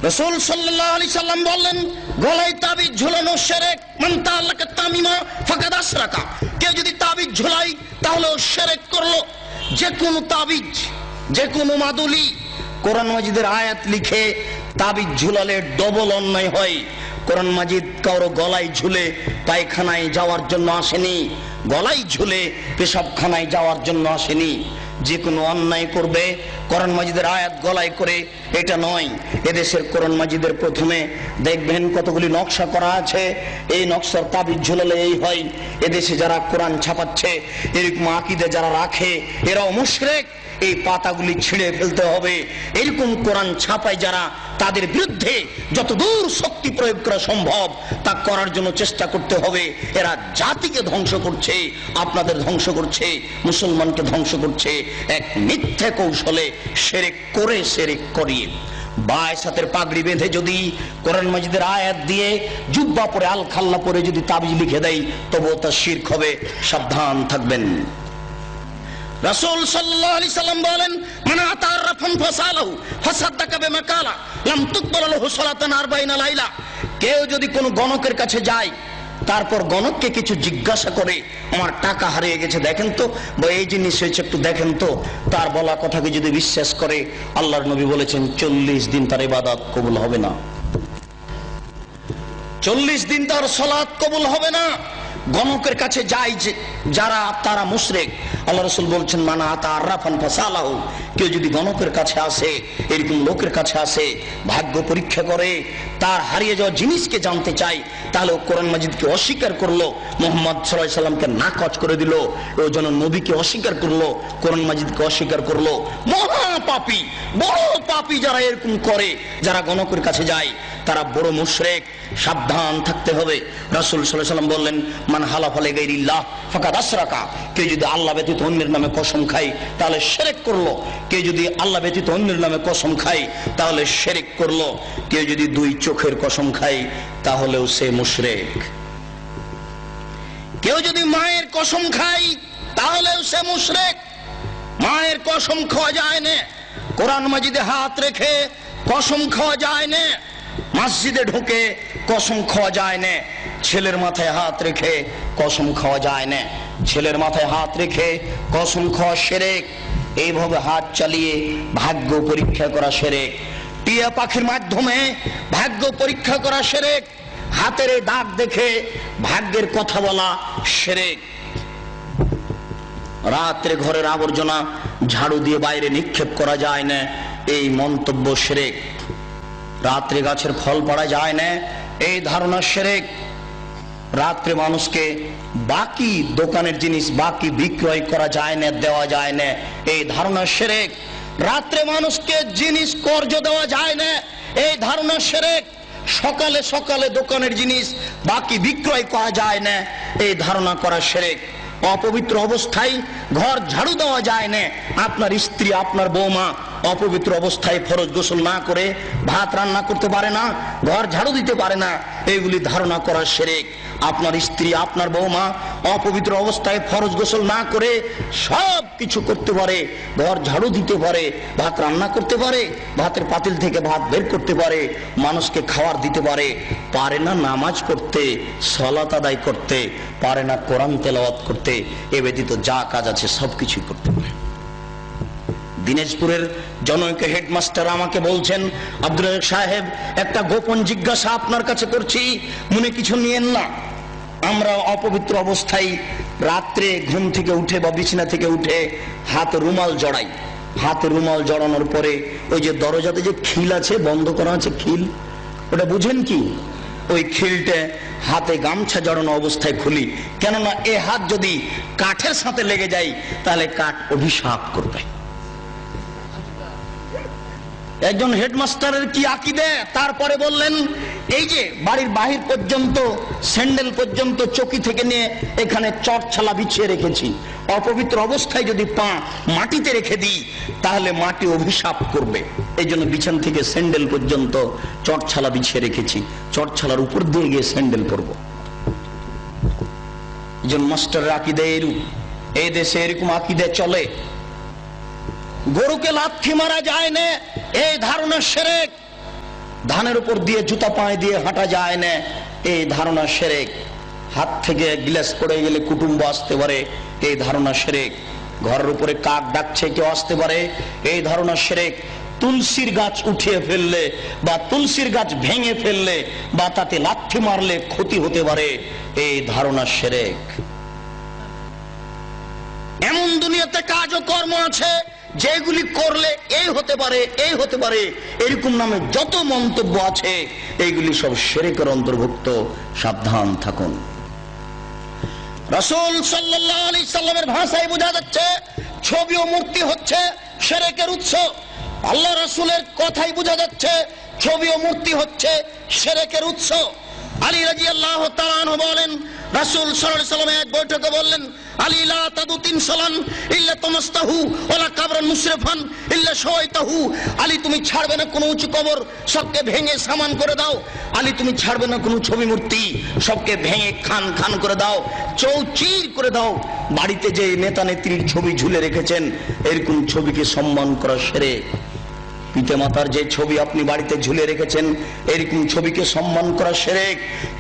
রাসূল সাল্লাল্লাহু আলাইহি সাল্লাম বললেন, গলায় তাবিজ ঝুলানো শিরক, মান তাআল্লাকা তামিমা ফাকাদ আশরাকা। কেউ যদি তাবিজ ঝুলায় তাহলে ও শিরক করলো। যে কোনো তাবিজ, যে কোনো মাদুলি, কোরআন মাজিদের আয়াত লিখে তাবিজ ঝুলালে ডবল অন্যায় হয়। কোরআন মাজিদ কারো গলায় ঝুলে পায়খানায় যাওয়ার জন্য আসেনি, গলায় ঝুলে পেশাবখানায় যাওয়ার জন্য আসেনি। যে কোনো অন্যায় করবে কোরআন মাজিদের আয়াত গলায় করে, এটা নয়। এদেশের কোরআন মাজিদের প্রথমে দেখবেন কতগুলি নকশা করা আছে, এই নকশার তাবিজ ঝুলালে এই হয়। এদেশে যারা কোরআন ছাপাচ্ছে, এরকম আকীদা যারা রাখে, এরাও মুশরিক। এই পাতাগুলি ছিঁড়ে ফেলতে হবে। এরকম কোরআন ছাপায় যারা, তাদের বিরুদ্ধে যতদূর শক্তি প্রয়োগ করা সম্ভব তা করার জন্য চেষ্টা করতে হবে। এরা জাতিকে ধ্বংস করছে, আপনাদের ধ্বংস করছে, মুসলমানকে ধ্বংস করছে এক মিথ্যে কৌশলে, শিরক করে শিরক করিয়ে। বায়সাতের পাগড়ি বেঁধে যদি কোরআন মাজিদের আয়াত দিয়ে জুব্বা পরে আল খাল্লা পরে যদি তাবিজ লিখে দেয়, তবুও তা শিরক হবে। সাবধান থাকবেন। রাসূল সাল্লাল্লাহু আলাইহি সাল্লাম বলেন, মান আতা আররাফান ফাসালাহু ফাসাদ্দাকা বিমা কালা লাম তুকবাল লাহু সালাতান 40 লাইলা। কেউ যদি কোনো গণকের কাছে যায়, তারপর গণককে কিছু জিজ্ঞাসা করে, আমার টাকা হারিয়ে গেছে দেখেন তো, বা এই জিনিস হয়েছে একটু দেখেন তো, তার বলা কথাকে যদি বিশ্বাস করে, আল্লাহর নবী বলেছেন 40 দিন তার ইবাদত কবুল হবে না, 40 দিন তার সালাত কবুল হবে না। গণকের কাছে যায় যে যারা, তারা মুশরিক। আল্লাহ রাসূল বলছেন, মানা আতা আররাফান ফাসালাহু। কেউ যদি গণকের কাছে আসে, এরকম লোকের কাছে আসে, ভাগ্য পরীক্ষা করে, তার হারিয়ে যাওয়া জিনিসকে জানতে চায়, তাহলে ও কোরআন মাজিদকে অস্বীকার করলো, মুহাম্মদ সাল্লাল্লাহু আলাইহি সাল্লামকে নাকচ করে দিল, ও যেন নবীকে অস্বীকার করলো, কোরআন মাজিদকে অস্বীকার করলো। মহা পাপী, বড় পাপী যারা এরকম করে, যারা গণকের কাছে যায়, তারা বড় মুশরিক। সাবধান থাকতে হবে। রাসূল সাল্লাল্লাহু আলাইহি সাল্লাম বললেন, মান হালাফা লিগাইরিল্লাহ ফাকাদ আশরাকা। কেউ যদি আল্লাহ ব্যতীত অন্যের নামে কসম খায় তাহলে শিরক করলো। কেউ যদি আল্লাহ ব্যতীত অন্যের নামে কসম খায় তাহলে শিরক করলো। কেউ যদি দুই চোখের কসম খায় তাহলেও সে মুশরিক। কেউ যদি মায়ের কসম খায় তাহলেও সে মুশরিক। মায়ের কসম খাওয়া যায় না, কোরআন মাজিদে হাত রেখে কসম খাওয়া যায় না, মসজিদে ঢুকে কসম খাওয়া যায় না, ছেলের মাথায় হাত রেখে কসম খাওয়া যায় না, ছেলের মাথায় হাত রেখে কসম খাওয়া শিরক। এইভাবে হাত চালিয়ে ভাগ্য পরীক্ষা করা শিরক। টিয়া পাখির মাধ্যমে ভাগ্য পরীক্ষা করা শিরক। হাতের দাগ দেখে ভাগ্যের কথা বলা শিরক। রাত্রে ঘরের আবর্জনা ঝাড়ু দিয়ে বাইরে নিক্ষেপ করা যায় না, এই মন্তব্য শিরক। রাত্রে গাছের ফল পাড়া যায় না, এই ধারণা শিরক। রাত্রে মানুষকে বাকি দোকানের জিনিস বাকি বিক্রয় করা যায় না, দেওয়া যায় না, এই ধারণা শিরক। রাত্রে মানুষকে জিনিস কর্জ দেওয়া যায় না, এই ধারণা শিরক। সকালে সকালে দোকানের জিনিস বাকি বিক্রয় করা যায় না, এই ধারণা করা শিরক। অপবিত্র অবস্থায় ঘর ঝাড়ু দেওয়া যায় না। আপনার স্ত্রী, আপনার বৌমা অপবিত্র অবস্থায় ফরজ গোসল না করে ভাত রান্না করতে পারে না, ঘর ঝাড়ু দিতে পারে না, এইগুলি ধারণা করা শিরক। আপনার স্ত্রী, আপনার বৌমা অপবিত্র অবস্থায় ফরজ গোসল না করে সব কিছু করতে পারে, ঘর ঝাড়ু দিতে পারে, ভাত রান্না করতে পারে, ভাতের পাতিল থেকে ভাত বের করতে পারে, মানুষকে খাবার দিতে পারে, পারে না নামাজ পড়তে, সালাত আদায় করতে, পারে না কোরআন তেলাওয়াত করতে, এ ব্যতীত যা কাজ আছে সবকিছুই করতে পারে। দিনাজপুরের জনৈক হেডমাস্টার আমাকে বলছেন, আব্দুল রাজ্জাক সাহেব, একটা গোপন জিজ্ঞাসা আপনার কাছে করছি, মনে কিছু নিয়েন না। আমরা অপবিত্র অবস্থায় রাত্রে ঘুম থেকে উঠে বা বিছানা থেকে উঠে হাতে রুমাল জড়াই। হাতে রুমাল জড়ানোর পরে ওই যে দরজাতে যে খিল আছে, বন্ধ করা আছে খিল, ওটা বুঝেন কি? ওই খিলটা হাতে গামছা জড়ানো অবস্থায় খুলি, কেননা এ হাত যদি কাঠের সাথে লেগে যায় তাহলে কাঠ অভিশাপ করবে। একজন হেডমাস্টারের কি আকীদা! তারপরে বললেন, এই যে বাড়ির বাহির পর্যন্ত, স্যান্ডেল পর্যন্ত চকি থেকে নিয়ে এখানে চটছালা বিছিয়ে রেখেছি, অপবিত্র অবস্থায় যদি পা মাটিতে রেখে দিই তাহলে মাটি অভিশাপ করবে। এই জন্য বিছান থেকে স্যান্ডেল পর্যন্ত চটছালা বিছিয়ে রেখেছি, চটছালার উপর দিয়ে গিয়ে স্যান্ডেল পরব। একজন মাস্টারের আকীদা এরূপ। এই দেশে এরকম আকীদা চলে। গরুকে লাথি মারা যায় না, এই ধারণা শিরক। ধানের উপর দিয়ে জুতা পায়ে দিয়ে হাঁটা যায় না, এই ধারণা শিরক। হাত থেকে গ্লাস পড়ে গেলে কুটুম্ব আসতে পারে, এই ধারণা শিরক। ঘরের উপরে কাক ডাকছে কেউ আসতে পারে, এই ধারণা শিরক। তুলসীর গাছ উঠিয়ে ফেললে বা তুলসীর গাছ ভেঙে ফেললে বা তাতে লাথি মারলে ক্ষতি হতে পারে, এই ধারণা শিরক। এমন দুনিয়াতে কাজ ও কর্ম আছে যেগুলি করলে এই হতে পারে, এই হতে পারে, এরকম নামে যত মন্তব্য আছে এইগুলি সব শিরকের অন্তর্ভুক্ত। সাবধান থাকুন। রাসূল সাল্লাল্লাহু আলাইহি সাল্লামের ভাষায় বোঝা যাচ্ছে ছবি ও মূর্তি হচ্ছে শিরকের উৎস। আল্লাহ রাসূলের কথাই বোঝা যাচ্ছে ছবি ও মূর্তি হচ্ছে শিরকের উৎস। আলী রাদিয়াল্লাহু তাআলা আনহু বলেন, রাসূল সাল্লাল্লাহু আলাইহি সাল্লাম এক বৈঠকে বললেন, আলী লা তাদু তিনসালান ইল্লা তামাস্তাহু ওয়ালা কাবরান মুশরিফান ইল্লা শাওয়াইতাহু। আলী তুমি ছাড়বে না কোনো উঁচু কবর, সবকে ভেঙে সামান করে দাও। আলী তুমি ছাড়বে না কোনো ছবি মূর্তি, সবকে ভেঙে খান খান করে দাও, চৌচির করে দাও। বাড়িতে যে নেতা নেত্রীর ছবি ঝুলে রেখেছেন, এরকম ছবিকে সম্মান করা শিরক। পিতামাতার যে ছবি আপনি বাড়িতে ঝুলে রেখেছেন, এরকম ছবিকে সম্মান করা শিরক,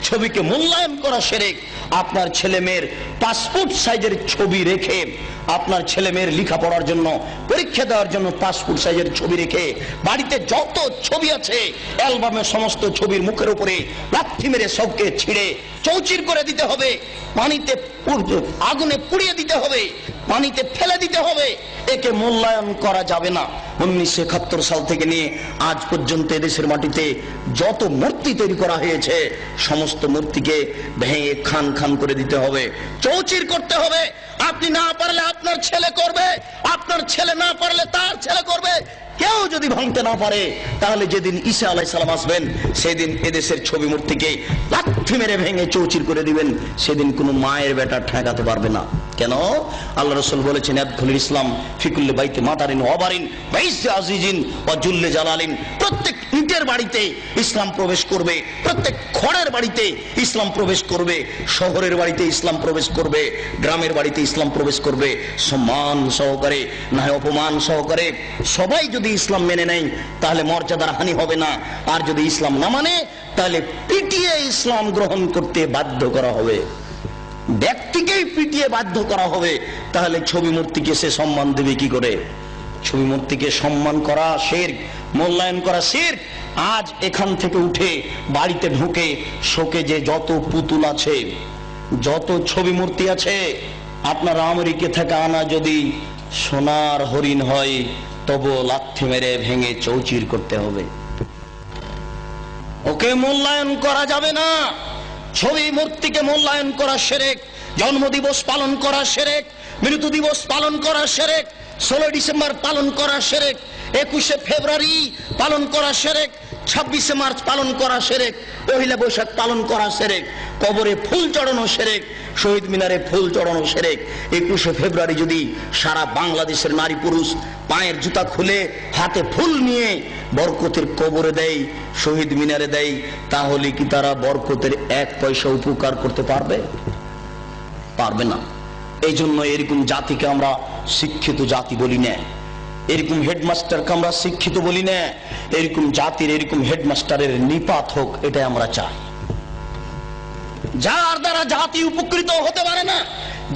ছবিকে মূল্যায়ন করা শিরক। আপনার ছেলে মেয়ের পাসপোর্ট সাইজের ছবি রেখে, আপনার ছেলে মেয়ের লেখাপড়ার জন্য, পরীক্ষা দেওয়ার জন্য পাসপোর্ট সাইজের ছবি রেখে বাড়িতে যত ছবি আছে অ্যালবামের সমস্ত ছবির মুখের উপরে লাথি মেরে সবকে ছিঁড়ে চৌচির করে দিতে হবে, পানিতে আগুনে পুড়িয়ে দিতে হবে, পানিতে ফেলে দিতে হবে। একে মূল্যায়ন করা যাবে না। 1971 সাল থেকে নিয়ে আজ পর্যন্ত এদেশের মাটিতে যত মূর্তি তৈরি করা হয়েছে সমস্ত মূর্তিকে ভেঙে খান খান করে দিতে হবে, চৌচির করতে হবে। আপনি না পারলে আপনার ছেলে করবে, আপনার ছেলে না পারলে তার ছেলে করবে। কেউ যদি ভাঙতে না পারে, তাহলে যেদিন ঈসা আলাইহিস সালাম আসবেন সেদিন এদেশের ছবি মূর্তিকে লাথি মেরে ভেঙে চৌচির করে দিবেন। সেদিন কোনো মায়ের বেটা ঠেকাতে পারবে না। কেন? আল্লাহ রাসূল বলেছেন, ইয়াদখুলুল ইসলাম ফি কুল্লি বাইতি মাতারিন ওয়া বারিন ওয়া ইজ্জি আজিজিন ওয়া জুল্লি জালালিন। প্রত্যেক ইটের বাড়িতে ইসলাম প্রবেশ করবে, প্রত্যেক খড়ের বাড়িতে ইসলাম প্রবেশ করবে, শহরের বাড়িতে ইসলাম প্রবেশ করবে, গ্রামের বাড়িতে ইসলাম প্রবেশ করবে। সম্মান সহকারে, না অপমান সহকারে। সবাই যদি ইসলাম মেনে নেয় তাহলে মর্যাদার হানি হবে না, আর যদি ইসলাম না মানে তাহলে পিটিয়ে ইসলাম গ্রহণ করতে বাধ্য করা হবে, ব্যক্তিকেই পিটিয়ে বাধ্য করা হবে। তাহলে ছবি মূর্তিকে সে সম্মান দেবে কি করে? ছবি মূর্তিকে সম্মান করা শিরক, মূল্যায়ন করা শিরক। আজ এখান থেকে উঠে বাড়িতে ঢুকে শোকে যে যত পুতুল আছে, যত ছবি মূর্তি আছে, আপনার আমেরিকা থেকে আনা যদি সোনার হরিণ হয় তবু লাথি মেরে ভেঙে চৌচির করতে হবে। ওকে মূল্যায়ন করা যাবে না। ছবি মূর্তিকে মূল্যায়ন করা শিরক। জন্মদিবস পালন করা শিরক, মৃত্যু দিবস পালন করা শিরক, 16 ডিসেম্বর পালন করা শিরক, 21শে ফেব্রুয়ারি পালন করা শিরক, 26শে মার্চ পালন করা শিরক, পহেলা বৈশাখ পালন করা শিরক, কবরে ফুল চড়ানো শিরক, শহীদ মিনারে ফুল চড়ানো শিরক। 21শে ফেব্রুয়ারি যদি সারা বাংলাদেশের নারী পুরুষ পায়ের জুতা খুলে হাতে ফুল নিয়ে বরকতের কবরে দেয়, শহীদ মিনারে দেয়, তাহলে কি তারা বরকতের 1 পয়সা উপকার করতে পারবে? পারবে না। এই জন্য এরকম জাতিকে আমরা শিক্ষিত জাতি বলি না, এরকম হেডমাস্টারকে আমরা শিক্ষিত বলি না। এরকম জাতির, এরকম হেডমাস্টারের নিপাত হোক, এটাই আমরা চাই। যার দ্বারা জাতি উপকৃত হতে পারে না,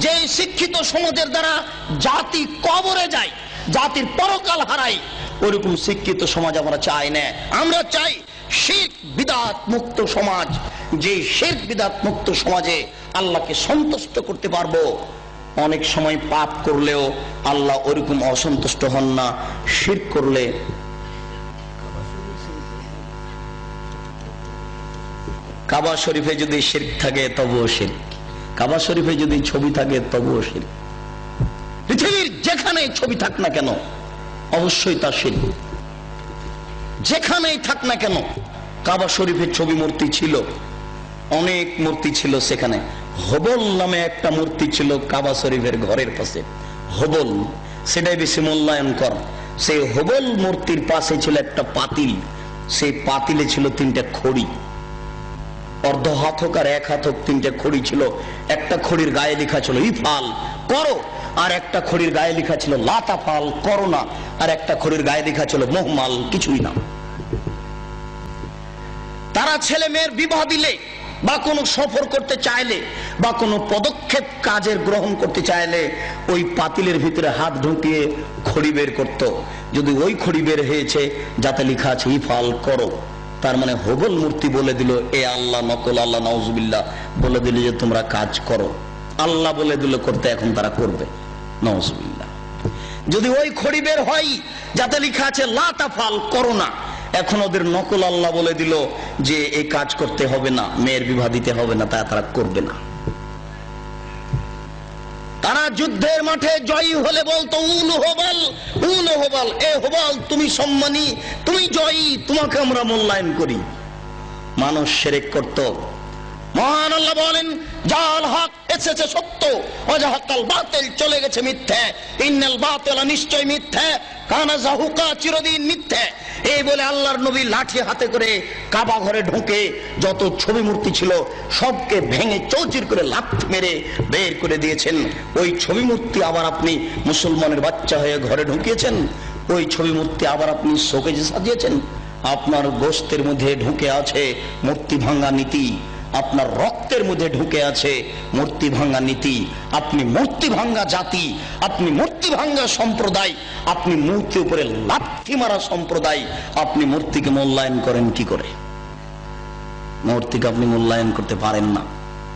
যে শিক্ষিত সমাজের দ্বারা জাতি কবরে যায়, জাতির পরকাল হারায়, ওরকম শিক্ষিত সমাজ আমরা চাই না। আমরা চাই শিরক বিদআত মুক্ত সমাজ। যে শিরক বিদআত মুক্ত সমাজে আল্লাহকে সন্তুষ্ট করতে পারবো। অনেক সময় পাপ করলেও আল্লাহ ওরকম অসন্তুষ্ট হন না। শিরক করলে, কাবা শরীফে যদি শিরক থাকে তবুও শিরক, কাবা শরীফে যদি ছবি থাকে তবুও শিরক। পৃথিবীর যেখানে ছবি থাক না কেন অবশ্যই তা শিরক। যেখানেই থাক না কেন, কাবা শরীফের ছবি মূর্তি ছিল, অনেক মূর্তি ছিল সেখানে। হবল নামে একটা মূর্তি ছিল কাবা শরীফের ঘরের পাশে, হবল, সেটাই বেশি মূল্যায়ন কর। সেই হবল মূর্তির পাশে ছিল একটা পাতিল, সেই পাতিলে ছিল 3টা খড়ি, অর্ধ হাত হোক আর 1 হাত হোক 3টে খড়ি ছিল। একটা খড়ির গায়ে লেখা ছিল ইফাল, করো, আর একটা খড়ির গায়ে লেখা ছিল লাতাফাল, করো না, আর একটা খড়ির গায়ে লেখা ছিল মোহমাল, কিছুই না। তারা ছেলে মেয়ের বিবাহ দিলে বা কোনো সফর করতে চাইলে বা কোনো পদক্ষেপ কাজের গ্রহণ করতে চাইলে ওই পাতিলের ভিতরে হাত ঢুকিয়ে খড়ি বের করত। যদি ওই খড়ি বের হয়েছে যাতে লেখা আছে ইফাল করো, তার মানে হবল মূর্তি বলে দিল এ আল্লাহ নকল, আল্লাহ নাউজুবিল্লাহ বলে দিল যে তোমরা কাজ করো, আল্লাহ বলে দিল করতে, এখন তারা করবে, নাউজুবিল্লাহ। যদি ওই খড়ি বের হয় যাতে লেখা আছে লা তাফাল, করো না, এখন ওদের নকল আল্লাহ বলে দিল যে এই কাজ করতে হবে না, মেয়ের বিবাহ দিতে হবে না, তারা করবে না। তারা যুদ্ধের মাঠে জয়ী হলে বলতো উল হোবাল, উল হোবাল, এ হোবাল তুমি সম্মানী, তুমি জয়ী, তোমাকে আমরা মূল্যায়ন করি। মানুষ শিরক করত। মহান আল্লাহ বলেন জাল হক এসেছে সত্য, ওয়াজাহাকাল বাতিল চলে গেছে মিথ্যা, ইন্নাল বাতিলা নিশ্চয় মিথ্যা, কানা যাহুকা চিরদিন মিথ্যা। এই বলে আল্লাহর নবী লাঠি হাতে করে কাবা ঘরে ঢুকে যত ছবি মূর্তি ছিল সবকে ভেঙে চৌচির করে লাথি মেরে বের করে দিয়েছেন। ওই ছবি মূর্তি আবার আপনি মুসলমানের বাচ্চা হয়ে ঘরে ঢুকিয়েছেন, ওই ছবি মূর্তি আবার আপনি শোকেজে সাজিয়েছেন। আপনার গোশতের মধ্যে ঢুকে আছে মূর্তি ভাঙা নীতি, আপনার রক্তের মধ্যে ঢুকে আছে মূর্তি ভাঙ্গা নীতি। আপনি মূর্তি ভাঙ্গা জাতি, আপনি মূর্তি ভাঙ্গা সম্প্রদায়, আপনি মূর্তির উপরে লাথি মারা সম্প্রদায়। আপনি মূর্তিকে মূল্যায়ন করেন কি করে? মূর্তিকে আপনি মূল্যায়ন করতে পারেন না।